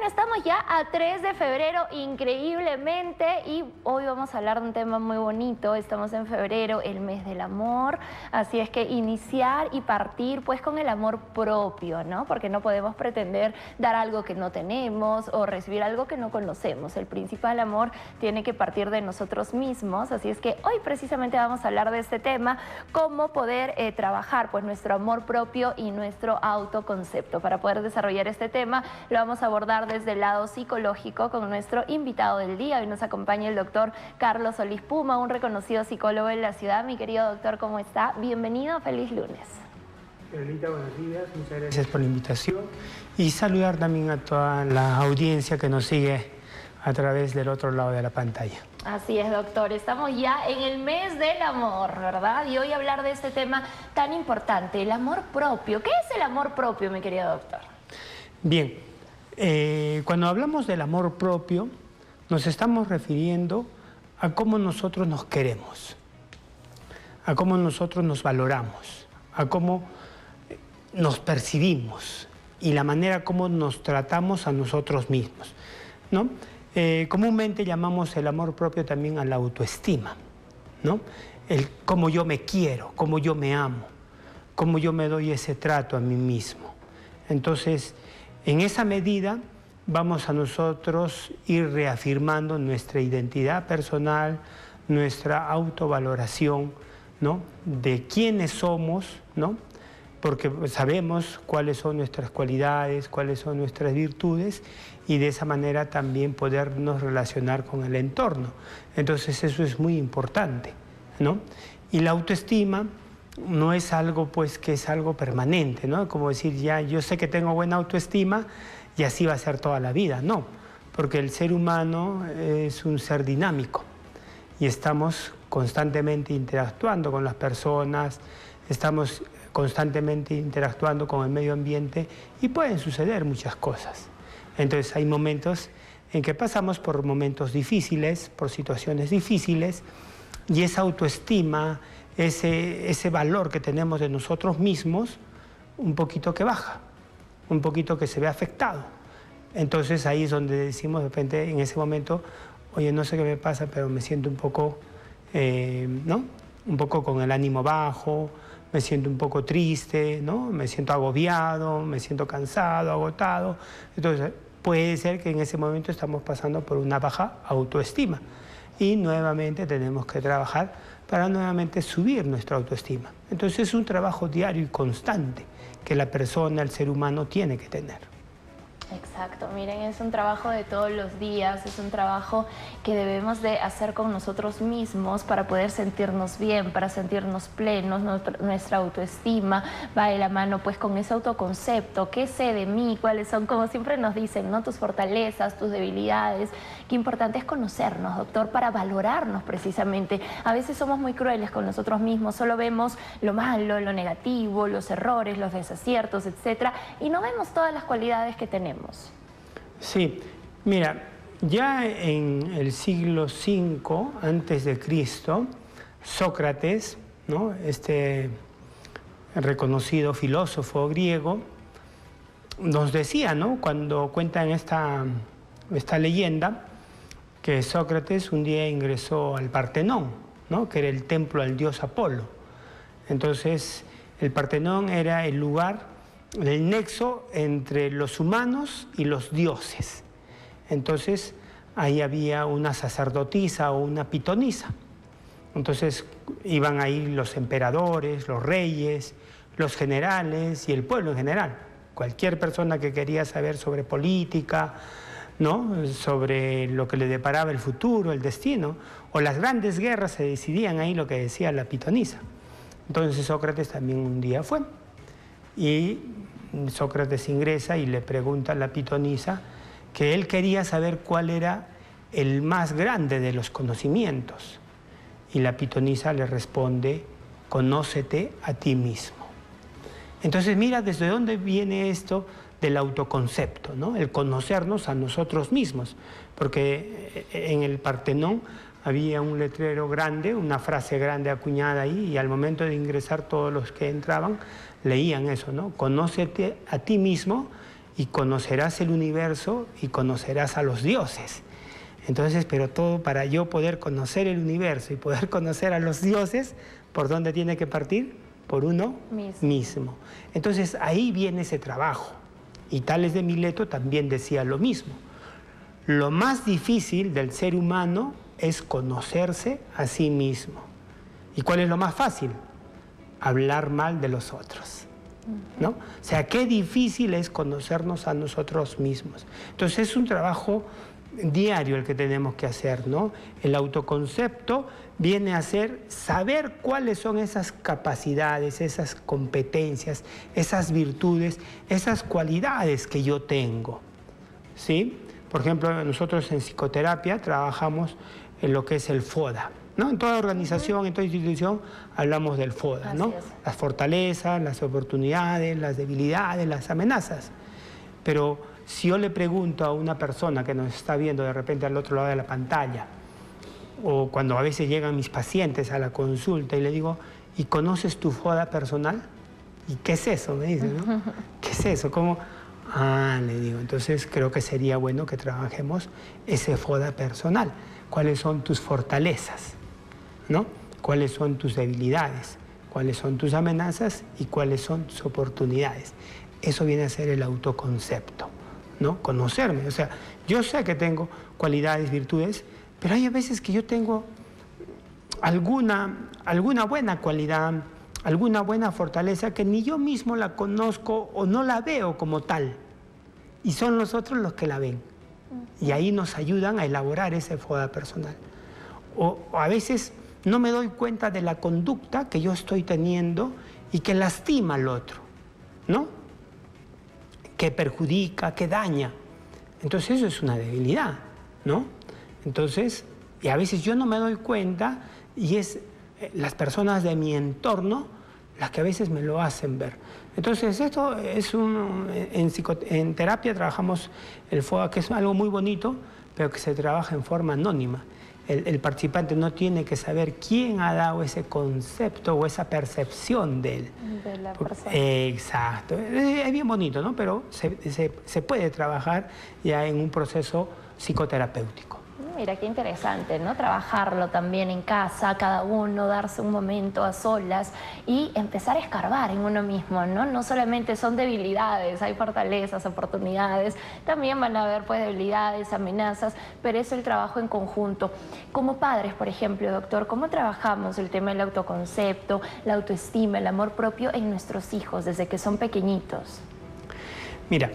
bueno, estamos ya a 3 de febrero, increíblemente, y hoy vamos a hablar de un tema muy bonito. Estamos en febrero, el mes del amor, así es que iniciar y partir pues con el amor propio, ¿no? Porque no podemos pretender dar algo que no tenemos o recibir algo que no conocemos. El principal amor tiene que partir de nosotros mismos, así es que hoy precisamente vamos a hablar de este tema, cómo poder trabajar pues nuestro amor propio y nuestro autoconcepto. Para poder desarrollar este tema lo vamos a abordar desde el lado psicológico con nuestro invitado del día. Hoy nos acompaña el doctor Carlos Solís Puma, un reconocido psicólogo en la ciudad. Mi querido doctor, ¿cómo está? Bienvenido, feliz lunes. Carolita, buenos días, muchas gracias por la invitación y saludar también a toda la audiencia que nos sigue a través del otro lado de la pantalla. Así es, doctor, estamos ya en el mes del amor, ¿verdad? Y hoy hablar de este tema tan importante, el amor propio. ¿Qué es el amor propio, mi querido doctor? Bien, cuando hablamos del amor propio, nos estamos refiriendo a cómo nosotros nos queremos, a cómo nosotros nos valoramos, a cómo nos percibimos y la manera como nos tratamos a nosotros mismos, ¿no? Comúnmente llamamos el amor propio también a la autoestima, ¿no? El cómo yo me quiero, cómo yo me amo, cómo yo me doy ese trato a mí mismo. Entonces, en esa medida vamos a nosotros ir reafirmando nuestra identidad personal, nuestra autovaloración, ¿no? De quiénes somos, ¿no? Porque sabemos cuáles son nuestras cualidades, cuáles son nuestras virtudes y de esa manera también podernos relacionar con el entorno. Entonces eso es muy importante, ¿no? Y la autoestima no es algo pues que es algo permanente, ¿no? Como decir, ya yo sé que tengo buena autoestima y así va a ser toda la vida, no, porque el ser humano es un ser dinámico y estamos constantemente interactuando con las personas, estamos constantemente interactuando con el medio ambiente y pueden suceder muchas cosas. Entonces hay momentos en que pasamos por momentos difíciles, por situaciones difíciles, y esa autoestima, ese valor que tenemos de nosotros mismos, un poquito que baja, un poquito que se ve afectado. Entonces ahí es donde decimos de repente en ese momento, oye, no sé qué me pasa, pero me siento un poco, ¿no? Un poco con el ánimo bajo, me siento un poco triste, ¿no? Me siento agobiado, me siento cansado, agotado. Entonces puede ser que en ese momento estamos pasando por una baja autoestima y nuevamente tenemos que trabajar para nuevamente subir nuestra autoestima. Entonces es un trabajo diario y constante que la persona, el ser humano tiene que tener. Exacto, miren, es un trabajo de todos los días, es un trabajo que debemos de hacer con nosotros mismos para poder sentirnos bien, para sentirnos plenos. Nuestra autoestima va de la mano pues con ese autoconcepto, qué sé de mí, cuáles son, como siempre nos dicen, ¿no? Tus fortalezas, tus debilidades. Qué importante es conocernos, doctor, para valorarnos precisamente. A veces somos muy crueles con nosotros mismos, solo vemos lo malo, lo negativo, los errores, los desaciertos, etcétera, y no vemos todas las cualidades que tenemos. Sí, mira, ya en el siglo V antes de Cristo, Sócrates, ¿no? Este reconocido filósofo griego, nos decía, ¿no? Cuando cuentan esta leyenda, que Sócrates un día ingresó al Partenón, ¿no? Que era el templo al dios Apolo. Entonces, el Partenón era el lugar, el nexo entre los humanos y los dioses. Entonces, ahí había una sacerdotisa o una pitonisa. Entonces, iban ahí los emperadores, los reyes, los generales y el pueblo en general. Cualquier persona que quería saber sobre política, ¿no? Sobre lo que le deparaba el futuro, el destino, o las grandes guerras se decidían ahí, lo que decía la pitonisa. Entonces, Sócrates también un día fue. Y Sócrates ingresa y le pregunta a la pitonisa que él quería saber cuál era el más grande de los conocimientos. Y la pitonisa le responde, conócete a ti mismo. Entonces mira desde dónde viene esto del autoconcepto, ¿no? El conocernos a nosotros mismos. Porque en el Partenón había un letrero grande, una frase grande acuñada ahí, y al momento de ingresar todos los que entraban leían eso, ¿no? Conócete a ti mismo y conocerás el universo y conocerás a los dioses. Entonces, pero todo para yo poder conocer el universo y poder conocer a los dioses, ¿por dónde tiene que partir? Por uno mismo. Entonces, ahí viene ese trabajo. Y Tales de Mileto también decía lo mismo. Lo más difícil del ser humano es conocerse a sí mismo. ¿Y cuál es lo más fácil? Hablar mal de los otros, ¿no? O sea, qué difícil es conocernos a nosotros mismos. Entonces, es un trabajo diario el que tenemos que hacer, ¿no? El autoconcepto viene a ser saber cuáles son esas capacidades, esas competencias, esas virtudes, esas cualidades que yo tengo, ¿sí? Por ejemplo, nosotros en psicoterapia trabajamos en lo que es el FODA, ¿no? En toda organización, en toda institución hablamos del FODA, ¿no? Las fortalezas, las oportunidades, las debilidades, las amenazas. Pero si yo le pregunto a una persona que nos está viendo de repente al otro lado de la pantalla, o cuando a veces llegan mis pacientes a la consulta y le digo, ¿y conoces tu FODA personal? ¿Y qué es eso? Me dicen, ¿no? ¿Qué es eso? ¿Cómo? Ah, le digo, entonces creo que sería bueno que trabajemos ese FODA personal. ¿Cuáles son tus fortalezas? ¿No? ¿Cuáles son tus debilidades? ¿Cuáles son tus amenazas? ¿Y cuáles son tus oportunidades? Eso viene a ser el autoconcepto, ¿no? Conocerme. O sea, yo sé que tengo cualidades, virtudes, pero hay veces que yo tengo alguna buena cualidad, alguna buena fortaleza que ni yo mismo la conozco o no la veo como tal. Y son los otros los que la ven. Y ahí nos ayudan a elaborar ese FODA personal. O a veces no me doy cuenta de la conducta que yo estoy teniendo y que lastima al otro, ¿no? Que perjudica, que daña. Entonces eso es una debilidad, ¿no? Entonces, y a veces yo no me doy cuenta y es las personas de mi entorno las que a veces me lo hacen ver. Entonces esto es en terapia trabajamos el FODA, que es algo muy bonito, pero que se trabaja en forma anónima. El participante no tiene que saber quién ha dado ese concepto o esa percepción de él. De la persona. Exacto. Es bien bonito, ¿no? Pero se puede trabajar ya en un proceso psicoterapéutico. Mira, qué interesante, ¿no? Trabajarlo también en casa, cada uno, darse un momento a solas y empezar a escarbar en uno mismo, ¿no? No solamente son debilidades, hay fortalezas, oportunidades, también van a haber pues debilidades, amenazas, pero es el trabajo en conjunto. Como padres, por ejemplo, doctor, ¿cómo trabajamos el tema del autoconcepto, la autoestima, el amor propio en nuestros hijos desde que son pequeñitos? Mira,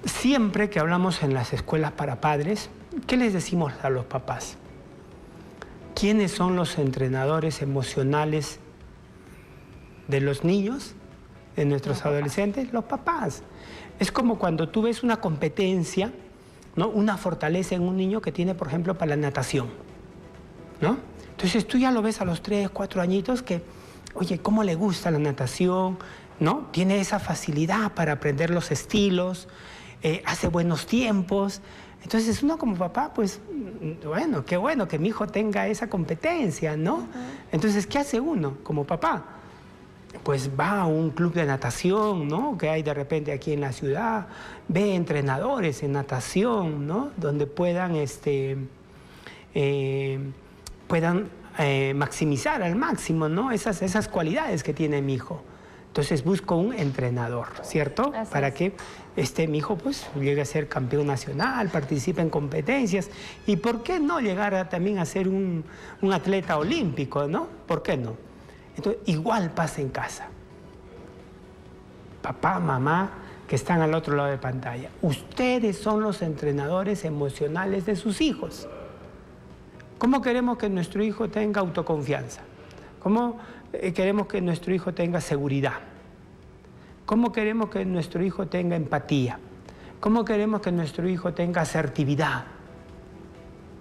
siempre que hablamos en las escuelas para padres, ¿qué les decimos a los papás? ¿Quiénes son los entrenadores emocionales de los niños, de nuestros adolescentes? Los papás. Es como cuando tú ves una competencia, ¿no? Una fortaleza en un niño que tiene, por ejemplo, para la natación, ¿no? Entonces tú ya lo ves a los 3, 4 añitos que, oye, ¿cómo le gusta la natación? ¿No? Tiene esa facilidad para aprender los estilos, hace buenos tiempos. Entonces uno como papá, pues, bueno, qué bueno que mi hijo tenga esa competencia, ¿no? Entonces, ¿qué hace uno como papá? Pues va a un club de natación, ¿no? Que hay de repente aquí en la ciudad, ve entrenadores en natación, ¿no? Donde puedan, maximizar al máximo, ¿no? Esas cualidades que tiene mi hijo. Entonces busco un entrenador, ¿cierto? Así para es. que mi hijo pues llegue a ser campeón nacional, participe en competencias. ¿Y por qué no llegar también a ser un atleta olímpico, no? ¿Por qué no? Entonces, igual pasa en casa. Papá, mamá, que están al otro lado de pantalla. Ustedes son los entrenadores emocionales de sus hijos. ¿Cómo queremos que nuestro hijo tenga autoconfianza? ¿Cómo queremos que nuestro hijo tenga seguridad? ¿Cómo queremos que nuestro hijo tenga empatía? ¿Cómo queremos que nuestro hijo tenga asertividad?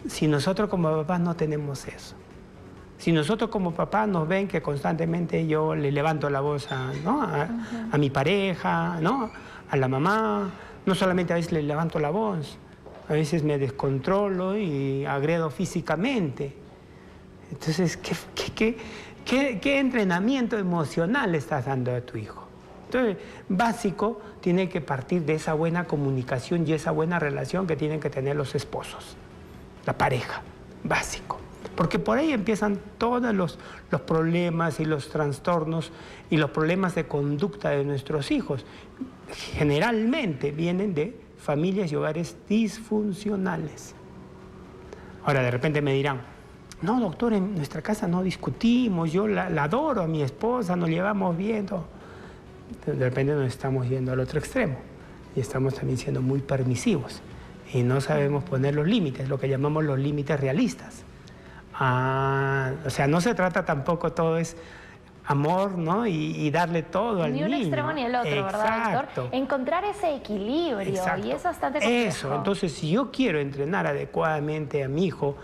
Si nosotros como papás no tenemos eso. Si nosotros como papás nos ven que constantemente yo le levanto la voz a mi pareja, ¿no? A la mamá, no solamente a veces le levanto la voz, a veces me descontrolo y agredo físicamente. Entonces, ¿qué entrenamiento emocional le estás dando a tu hijo? Entonces, básico tiene que partir de esa buena comunicación y esa buena relación que tienen que tener los esposos, la pareja, básico. Porque por ahí empiezan todos los problemas y los trastornos y los problemas de conducta de nuestros hijos. Generalmente vienen de familias y hogares disfuncionales. Ahora, de repente me dirán, no, doctor, en nuestra casa no discutimos, yo la adoro a mi esposa, nos llevamos bien. Todo. De repente nos estamos yendo al otro extremo y estamos también siendo muy permisivos y no sabemos poner los límites, lo que llamamos los límites realistas. O sea, no se trata tampoco, todo es amor, ¿no? Y darle todo al niño. Ni un extremo ni el otro, ¿verdad, doctor? Encontrar ese equilibrio. Exacto. Y es bastante complejo. Eso, entonces si yo quiero entrenar adecuadamente a mi hijo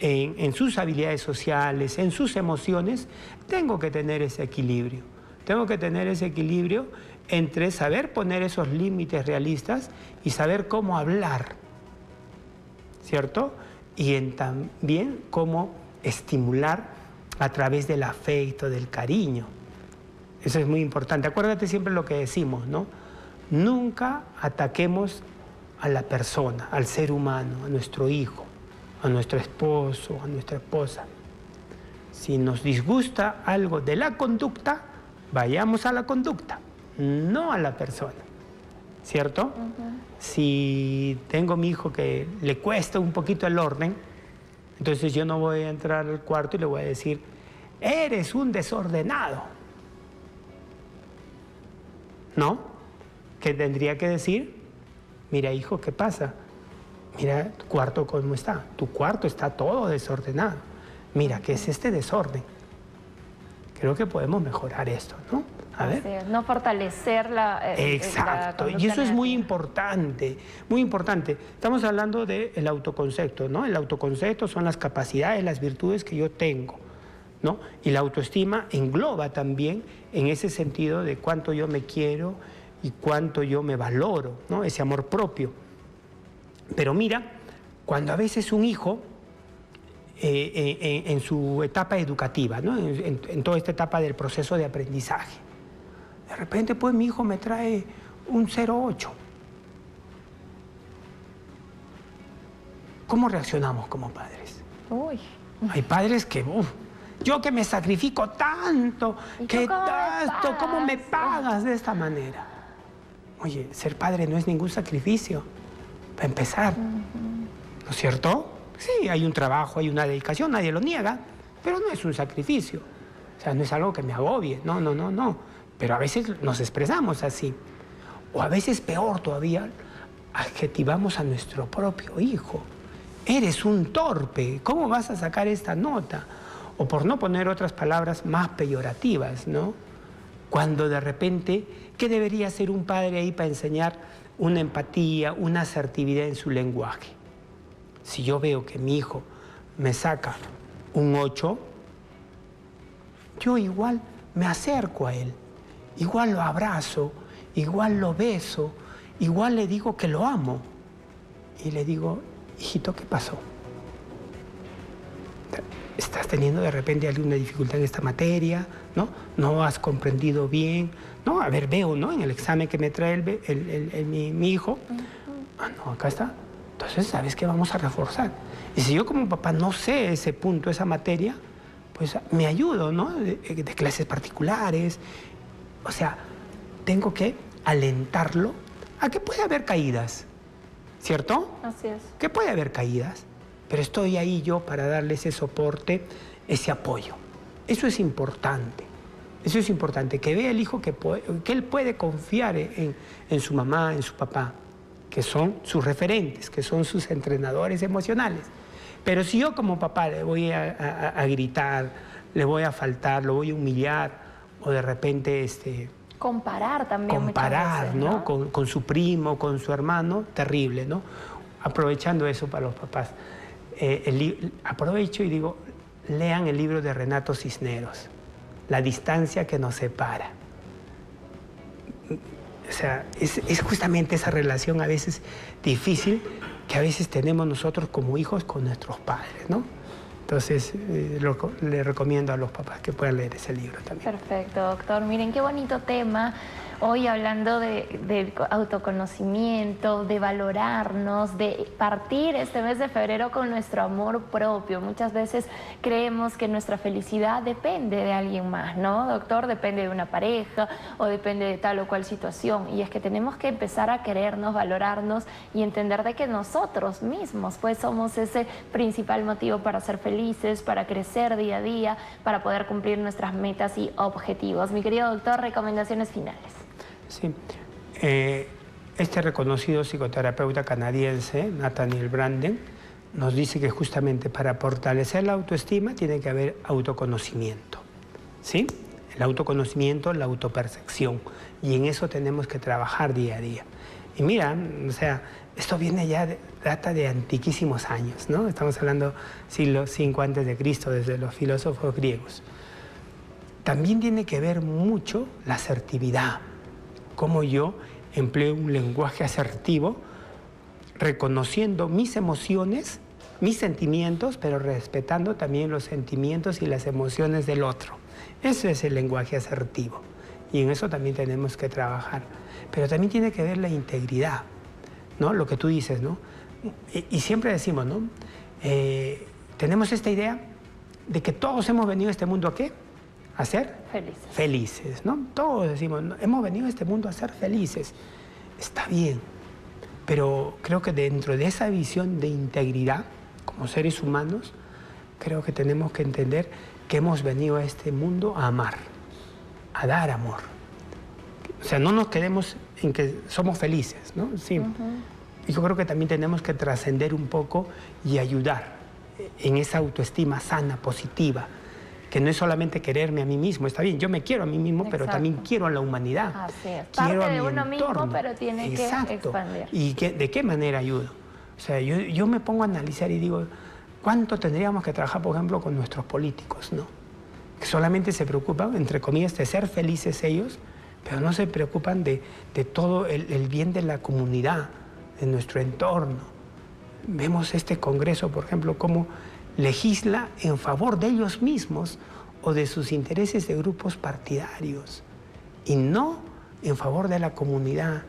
en sus habilidades sociales, en sus emociones, tengo que tener ese equilibrio. Tengo que tener ese equilibrio entre saber poner esos límites realistas y saber cómo hablar, ¿cierto? Y también cómo estimular a través del afecto, del cariño. Eso es muy importante. Acuérdate siempre lo que decimos, ¿no? Nunca ataquemos a la persona, al ser humano, a nuestro hijo, a nuestro esposo, a nuestra esposa. Si nos disgusta algo de la conducta, vayamos a la conducta, no a la persona, ¿cierto? Si tengo a mi hijo que le cuesta un poquito el orden, entonces yo no voy a entrar al cuarto y le voy a decir, eres un desordenado. ¿No? ¿Qué tendría que decir? Mira, hijo, ¿qué pasa? Mira tu cuarto cómo está. Tu cuarto está todo desordenado. Mira, ¿qué es este desorden? Creo que podemos mejorar esto, ¿no? A ver. Sí, no fortalecer la exacto, y eso es muy importante, muy importante. Estamos hablando del autoconcepto, ¿no? El autoconcepto son las capacidades, las virtudes que yo tengo, ¿no? Y la autoestima engloba también en ese sentido de cuánto yo me quiero y cuánto yo me valoro, ¿no? Ese amor propio. Pero mira, cuando a veces un hijo en su etapa educativa, ¿no? En toda esta etapa del proceso de aprendizaje, de repente, pues, mi hijo me trae un 0,8. ¿Cómo reaccionamos como padres? Uy. Hay padres que, yo que me sacrifico tanto, que tanto, ¿cómo me pagas de esta manera? Oye, ser padre no es ningún sacrificio, para empezar, ¿no es cierto? Sí, hay un trabajo, hay una dedicación, nadie lo niega, pero no es un sacrificio. O sea, no es algo que me agobie, no. Pero a veces nos expresamos así. O a veces peor todavía, adjetivamos a nuestro propio hijo. Eres un torpe, ¿cómo vas a sacar esta nota? O por no poner otras palabras más peyorativas, ¿no? Cuando de repente, ¿qué debería hacer un padre ahí para enseñar una empatía, una asertividad en su lenguaje? Si yo veo que mi hijo me saca un 8, yo igual me acerco a él. Igual lo abrazo, igual lo beso, igual le digo que lo amo. Y le digo, hijito, ¿qué pasó? ¿Estás teniendo de repente alguna dificultad en esta materia? ¿No? ¿No has comprendido bien? No, a ver, veo, ¿no? En el examen que me trae mi hijo. No, acá está. Entonces, ¿sabes qué? Vamos a reforzar. Y si yo como papá no sé ese punto, esa materia, pues me ayudo, ¿no? De clases particulares. O sea, tengo que alentarlo a que puede haber caídas, ¿cierto? Así es. Que puede haber caídas, pero estoy ahí yo para darle ese soporte, ese apoyo. Eso es importante. Eso es importante, que vea el hijo que él puede confiar en su mamá, en su papá, que son sus referentes, que son sus entrenadores emocionales. Pero si yo como papá le voy a gritar, le voy a faltar, lo voy a humillar, o de repente comparar también comparar, muchas veces, ¿no? Con su primo, con su hermano, terrible, ¿no? Aprovechando eso para los papás. Aprovecho y digo, lean el libro de Renato Cisneros, La distancia que nos separa. O sea, es justamente esa relación a veces difícil que a veces tenemos nosotros como hijos con nuestros padres, ¿no? Entonces, le recomiendo a los papás que puedan leer ese libro también. Perfecto, doctor. Miren, qué bonito tema. Hoy hablando de autoconocimiento, de valorarnos, de partir este mes de febrero con nuestro amor propio. Muchas veces creemos que nuestra felicidad depende de alguien más, ¿no, doctor? Depende de una pareja o depende de tal o cual situación. Y es que tenemos que empezar a querernos, valorarnos y entender de que nosotros mismos pues somos ese principal motivo para ser felices, para crecer día a día, para poder cumplir nuestras metas y objetivos. Mi querido doctor, recomendaciones finales. Sí, este reconocido psicoterapeuta canadiense, Nathaniel Branden, nos dice que justamente para fortalecer la autoestima tiene que haber autoconocimiento, ¿sí? El autoconocimiento, la autopercepción, y en eso tenemos que trabajar día a día. Y mira, o sea, esto viene ya, data de antiquísimos años, ¿no? Estamos hablando siglo V a.C., desde los filósofos griegos. También tiene que ver mucho la asertividad, cómo yo empleo un lenguaje asertivo, reconociendo mis emociones, mis sentimientos, pero respetando también los sentimientos y las emociones del otro. Ese es el lenguaje asertivo, y en eso también tenemos que trabajar. Pero también tiene que ver la integridad, ¿no? Lo que tú dices, ¿no? Y siempre decimos, ¿no? Tenemos esta idea de que todos hemos venido a este mundo ¿a qué? A ser felices, ¿no? Todos decimos, ¿no? Hemos venido a este mundo a ser felices. Está bien, pero creo que dentro de esa visión de integridad, como seres humanos, creo que tenemos que entender que hemos venido a este mundo a amar, a dar amor. O sea, no nos quedemos en que somos felices, ¿no? Sí. Y yo creo que también tenemos que trascender un poco y ayudar en esa autoestima sana, positiva, que no es solamente quererme a mí mismo, está bien, yo me quiero a mí mismo, pero también quiero a la humanidad. Así es. Quiero Parte de a mi uno entorno. mismo, pero tiene que expandir. ¿Y de qué manera ayudo? O sea, yo me pongo a analizar y digo, ¿cuánto tendríamos que trabajar, por ejemplo, con nuestros políticos, ¿no? Que solamente se preocupan, entre comillas, de ser felices ellos, pero no se preocupan de todo el bien de la comunidad, de nuestro entorno. Vemos este Congreso, por ejemplo, cómo legisla en favor de ellos mismos o de sus intereses de grupos partidarios y no en favor de la comunidad,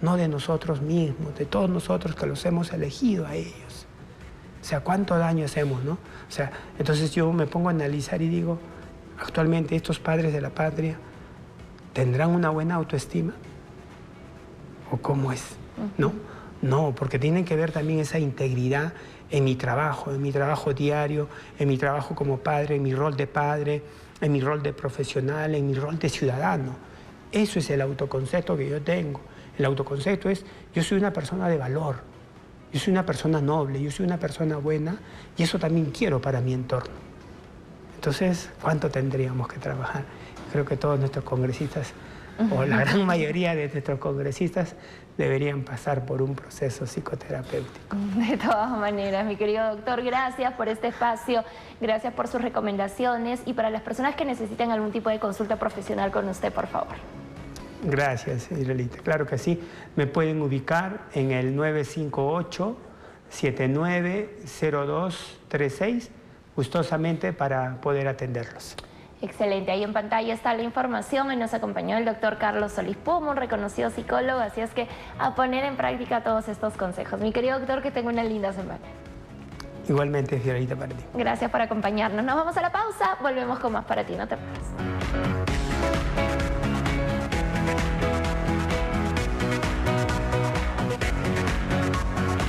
no de nosotros mismos, de todos nosotros que los hemos elegido a ellos. O sea, ¿cuánto daño hacemos, no? O sea, entonces yo me pongo a analizar y digo, actualmente estos padres de la patria ¿tendrán una buena autoestima? ¿O cómo es? ¿No? No, porque tienen que ver también esa integridad en mi trabajo diario, en mi trabajo como padre, en mi rol de padre, en mi rol de profesional, en mi rol de ciudadano. Eso es el autoconcepto que yo tengo. El autoconcepto es, yo soy una persona de valor, yo soy una persona noble, yo soy una persona buena, y eso también quiero para mi entorno. Entonces, ¿cuánto tendríamos que trabajar? Creo que todos nuestros congresistas, o la gran mayoría de nuestros congresistas, deberían pasar por un proceso psicoterapéutico. De todas maneras, mi querido doctor, gracias por este espacio, gracias por sus recomendaciones y para las personas que necesiten algún tipo de consulta profesional con usted, por favor. Gracias, Israelita. Claro que sí. Me pueden ubicar en el 958-790236, gustosamente para poder atenderlos. Excelente, ahí en pantalla está la información y nos acompañó el doctor Carlos Solís Puma, un reconocido psicólogo, así es que a poner en práctica todos estos consejos. Mi querido doctor, que tenga una linda semana. Igualmente, Fiorita, para ti. Gracias por acompañarnos. Nos vamos a la pausa, volvemos con más para ti, no te pierdas.